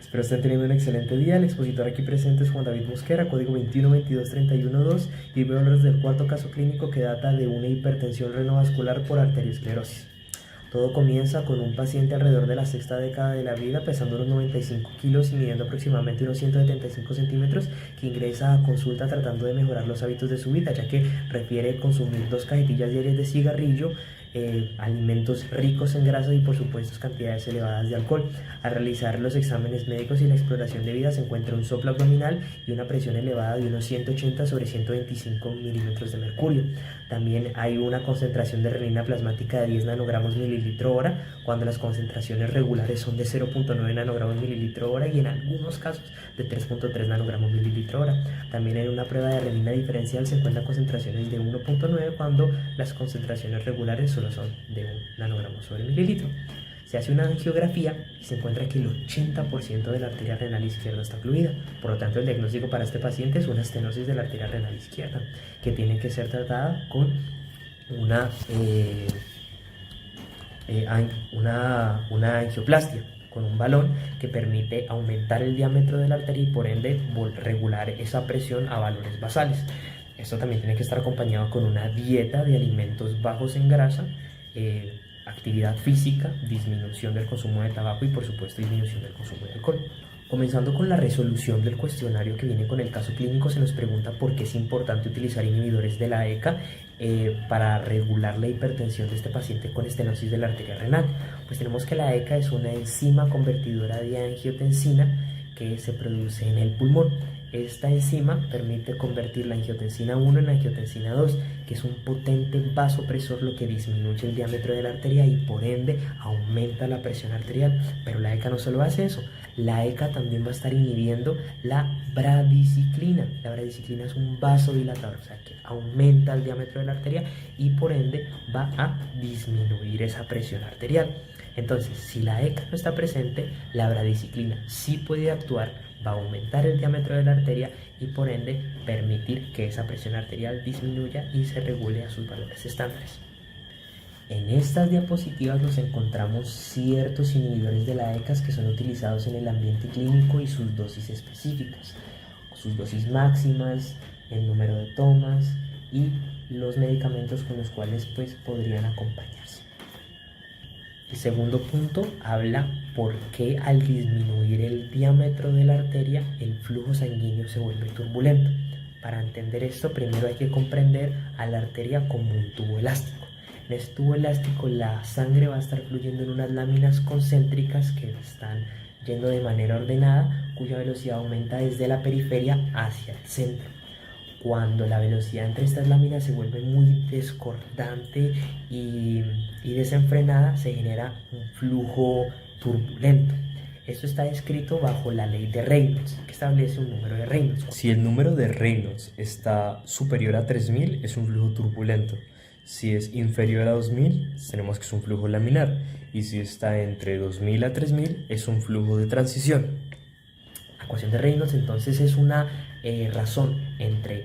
Espero estén teniendo un excelente día. El expositor aquí presente es Juan David Mosquera, código 2122312, y voy a hablarles del cuarto caso clínico que data de una hipertensión renovascular por arteriosclerosis. Todo comienza con un paciente alrededor de la sexta década de la vida, pesando unos 95 kilos y midiendo aproximadamente unos 175 centímetros, que ingresa a consulta tratando de mejorar los hábitos de su vida, ya que refiere consumir 2 cajetillas diarias de cigarrillo, alimentos ricos en grasas y por supuesto cantidades elevadas de alcohol. Al realizar los exámenes médicos y la exploración de vida se encuentra un soplo abdominal y una presión elevada de unos 180 sobre 125 milímetros de mercurio. También hay una concentración de renina plasmática de 10 nanogramos mililitro hora, cuando las concentraciones regulares son de 0.9 nanogramos mililitro hora y en algunos casos de 3.3 nanogramos mililitro hora. También en una prueba de renina diferencial se encuentran concentraciones de 1.9 cuando las concentraciones regulares solo son de 1 nanogramo sobre mililitro. Se hace una angiografía y se encuentra que el 80% de la arteria renal izquierda está ocluida. Por lo tanto, el diagnóstico para este paciente es una estenosis de la arteria renal izquierda, que tiene que ser tratada con una angioplastia, con un balón que permite aumentar el diámetro de la arteria y por ende regular esa presión a valores basales. Esto también tiene que estar acompañado con una dieta de alimentos bajos en grasa, actividad física, disminución del consumo de tabaco y por supuesto disminución del consumo de alcohol. Comenzando con la resolución del cuestionario que viene con el caso clínico, se nos pregunta por qué es importante utilizar inhibidores de la ECA para regular la hipertensión de este paciente con estenosis de la arteria renal. Pues tenemos que la ECA es una enzima convertidora de angiotensina que se produce en el pulmón. Esta enzima permite convertir la angiotensina 1 en angiotensina 2, que es un potente vasopresor, lo que disminuye el diámetro de la arteria y por ende aumenta la presión arterial. Pero la ECA no solo hace eso, la ECA también va a estar inhibiendo la bradiciclina. La bradiciclina es un vasodilatador, o sea que aumenta el diámetro de la arteria y por ende va a disminuir esa presión arterial. Entonces, si la ECA no está presente, la bradiciclina sí puede actuar, va a aumentar el diámetro de la arteria y por ende permitir que esa presión arterial disminuya y se regule a sus valores estándares. En estas diapositivas nos encontramos ciertos inhibidores de la ECA que son utilizados en el ambiente clínico y sus dosis específicas, sus dosis máximas, el número de tomas y los medicamentos con los cuales podrían acompañarse. El segundo punto habla por qué al disminuir el diámetro de la arteria el flujo sanguíneo se vuelve turbulento. Para entender esto, primero hay que comprender a la arteria como un tubo elástico. En este tubo elástico la sangre va a estar fluyendo en unas láminas concéntricas que están yendo de manera ordenada, cuya velocidad aumenta desde la periferia hacia el centro. Cuando la velocidad entre estas láminas se vuelve muy discordante y desenfrenada, se genera un flujo turbulento. Esto está descrito bajo la ley de Reynolds, que establece un número de Reynolds. Si el número de Reynolds está superior a 3000, es un flujo turbulento. Si es inferior a 2000, tenemos que es un flujo laminar. Y si está entre 2000 a 3000, es un flujo de transición. La ecuación de Reynolds entonces es una razón entre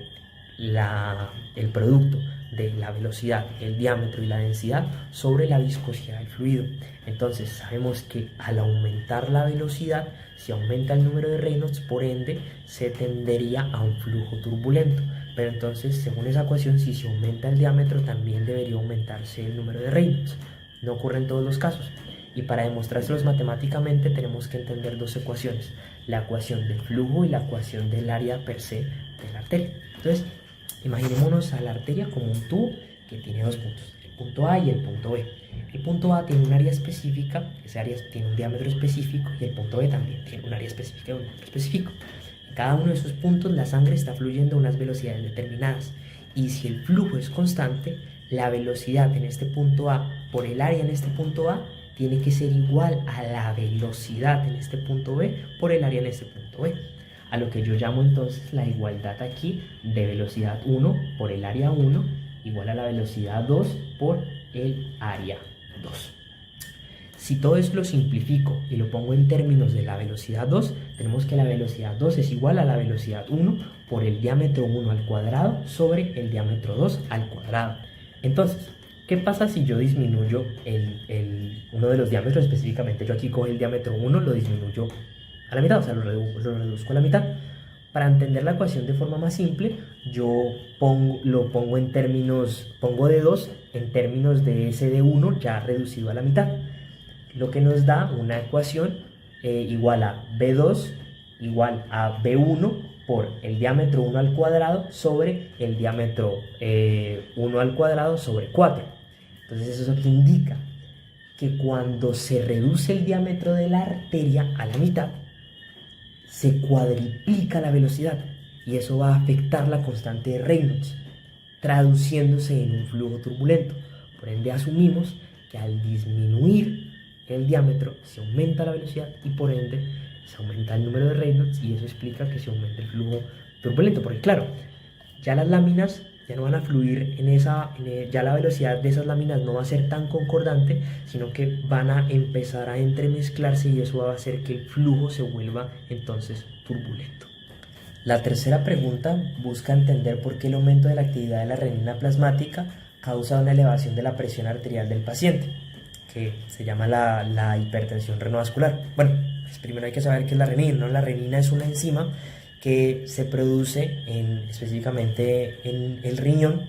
el producto de la velocidad, el diámetro y la densidad sobre la viscosidad del fluido. Entonces sabemos que al aumentar la velocidad, si aumenta el número de Reynolds, por ende se tendería a un flujo turbulento. Pero entonces, según esa ecuación, si se aumenta el diámetro, también debería aumentarse el número de Reynolds. No ocurre en todos los casos. Y para demostrárselos matemáticamente tenemos que entender dos ecuaciones: la ecuación del flujo y la ecuación del área per se de la arteria. Entonces, imaginémonos a la arteria como un tubo que tiene dos puntos, el punto A y el punto B. El punto A tiene un área específica, ese área tiene un diámetro específico, y el punto B también tiene un área específica y un diámetro específico. En cada uno de esos puntos la sangre está fluyendo a unas velocidades determinadas, y si el flujo es constante, la velocidad en este punto A por el área en este punto A tiene que ser igual a la velocidad en este punto B por el área en este punto B. A lo que yo llamo entonces la igualdad aquí de velocidad 1 por el área 1 igual a la velocidad 2 por el área 2. Si todo esto lo simplifico y lo pongo en términos de la velocidad 2, tenemos que la velocidad 2 es igual a la velocidad 1 por el diámetro 1 al cuadrado sobre el diámetro 2 al cuadrado. Entonces, ¿qué pasa si yo disminuyo uno de los diámetros? Específicamente yo aquí cojo el diámetro 1, lo disminuyo a la mitad, o sea, lo reduzco a la mitad. Para entender la ecuación de forma más simple, lo pongo en términos, pongo D2 en términos de ese D1 ya reducido a la mitad, lo que nos da una ecuación igual a B2 igual a B1 por el diámetro 1 al cuadrado sobre el diámetro 1 al cuadrado sobre 4. Entonces eso que indica que cuando se reduce el diámetro de la arteria a la mitad, se cuadriplica la velocidad y eso va a afectar la constante de Reynolds, traduciéndose en un flujo turbulento. Por ende asumimos que al disminuir el diámetro se aumenta la velocidad y por ende se aumenta el número de Reynolds y eso explica que se aumenta el flujo turbulento, porque claro, ya las láminas ya no van a fluir ya la velocidad de esas láminas no va a ser tan concordante, sino que van a empezar a entremezclarse y eso va a hacer que el flujo se vuelva entonces turbulento. La tercera pregunta busca entender por qué el aumento de la actividad de la renina plasmática causa una elevación de la presión arterial del paciente, que se llama la hipertensión renovascular. Bueno, pues primero hay que saber qué es la renina, ¿no? La renina es una enzima que se produce específicamente en el riñón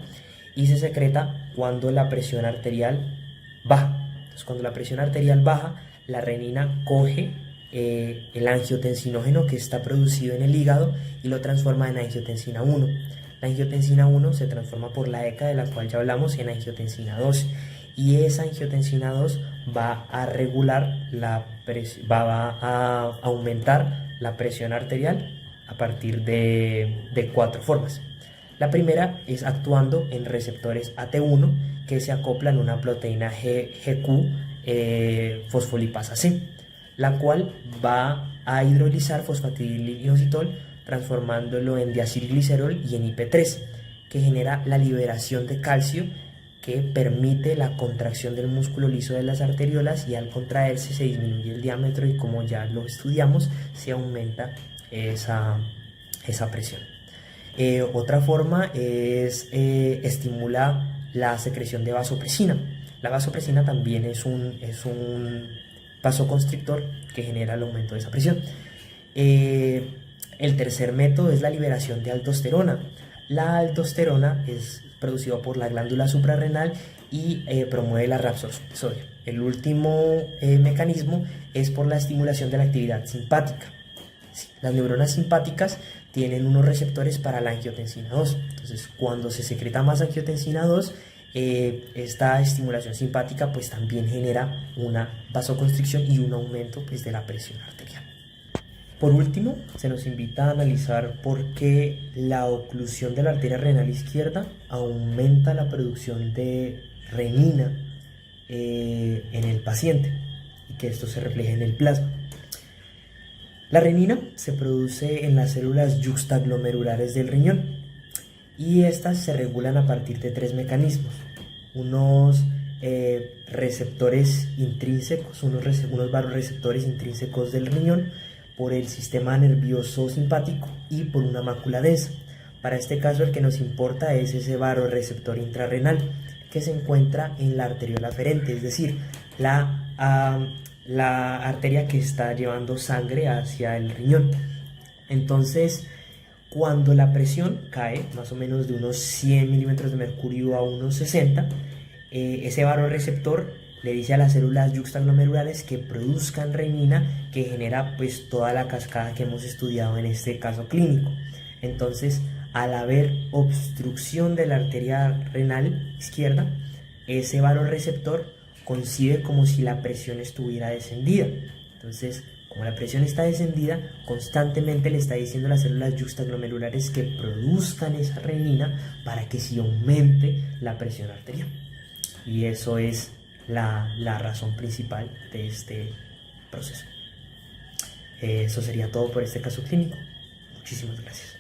y se secreta cuando la presión arterial baja. Entonces, cuando la presión arterial baja, la renina coge el angiotensinógeno que está producido en el hígado y lo transforma en angiotensina 1. La angiotensina 1 se transforma por la ECA, de la cual ya hablamos, en angiotensina 2. Y esa angiotensina 2 va a regular va a aumentar la presión arterial a partir de 4 formas. La primera es actuando en receptores AT1 que se acoplan a una proteína GQ fosfolipasa C, la cual va a hidrolizar fosfatidilinositol transformándolo en diacilglicerol y en IP3, que genera la liberación de calcio que permite la contracción del músculo liso de las arteriolas y al contraerse se disminuye el diámetro y como ya lo estudiamos se aumenta esa presión. Otra forma es estimula la secreción de vasopresina. La vasopresina también es un vasoconstrictor que genera el aumento de esa presión. El tercer método es la liberación de aldosterona. La aldosterona es producida por la glándula suprarrenal y promueve la reabsorción de sodio. El último mecanismo es por la estimulación de la actividad simpática. Las neuronas simpáticas tienen unos receptores para la angiotensina 2. Entonces, cuando se secreta más angiotensina 2, esta estimulación simpática pues también genera una vasoconstricción y un aumento pues, de la presión arterial. Por último, se nos invita a analizar por qué la oclusión de la arteria renal izquierda aumenta la producción de renina en el paciente y que esto se refleje en el plasma. La renina se produce en las células yuxtaglomerulares del riñón y estas se regulan a partir de 3 mecanismos. Unos receptores intrínsecos, unos vasoreceptores intrínsecos del riñón, por el sistema nervioso simpático y por una mácula densa. Para este caso el que nos importa es ese vasoreceptor intrarrenal que se encuentra en la arteriola aferente, es decir, la arteria que está llevando sangre hacia el riñón. Entonces, cuando la presión cae más o menos de unos 100 milímetros de mercurio a unos 60, ese vasoreceptor le dice a las células yuxtaglomerulares que produzcan renina, que genera pues toda la cascada que hemos estudiado en este caso clínico. Entonces, al haber obstrucción de la arteria renal izquierda, ese vasoreceptor concibe como si la presión estuviera descendida. Entonces, como la presión está descendida, constantemente le está diciendo a las células yuxtaglomerulares que produzcan esa renina para que se aumente la presión arterial. Y eso es la razón principal de este proceso. Eso sería todo por este caso clínico. Muchísimas gracias.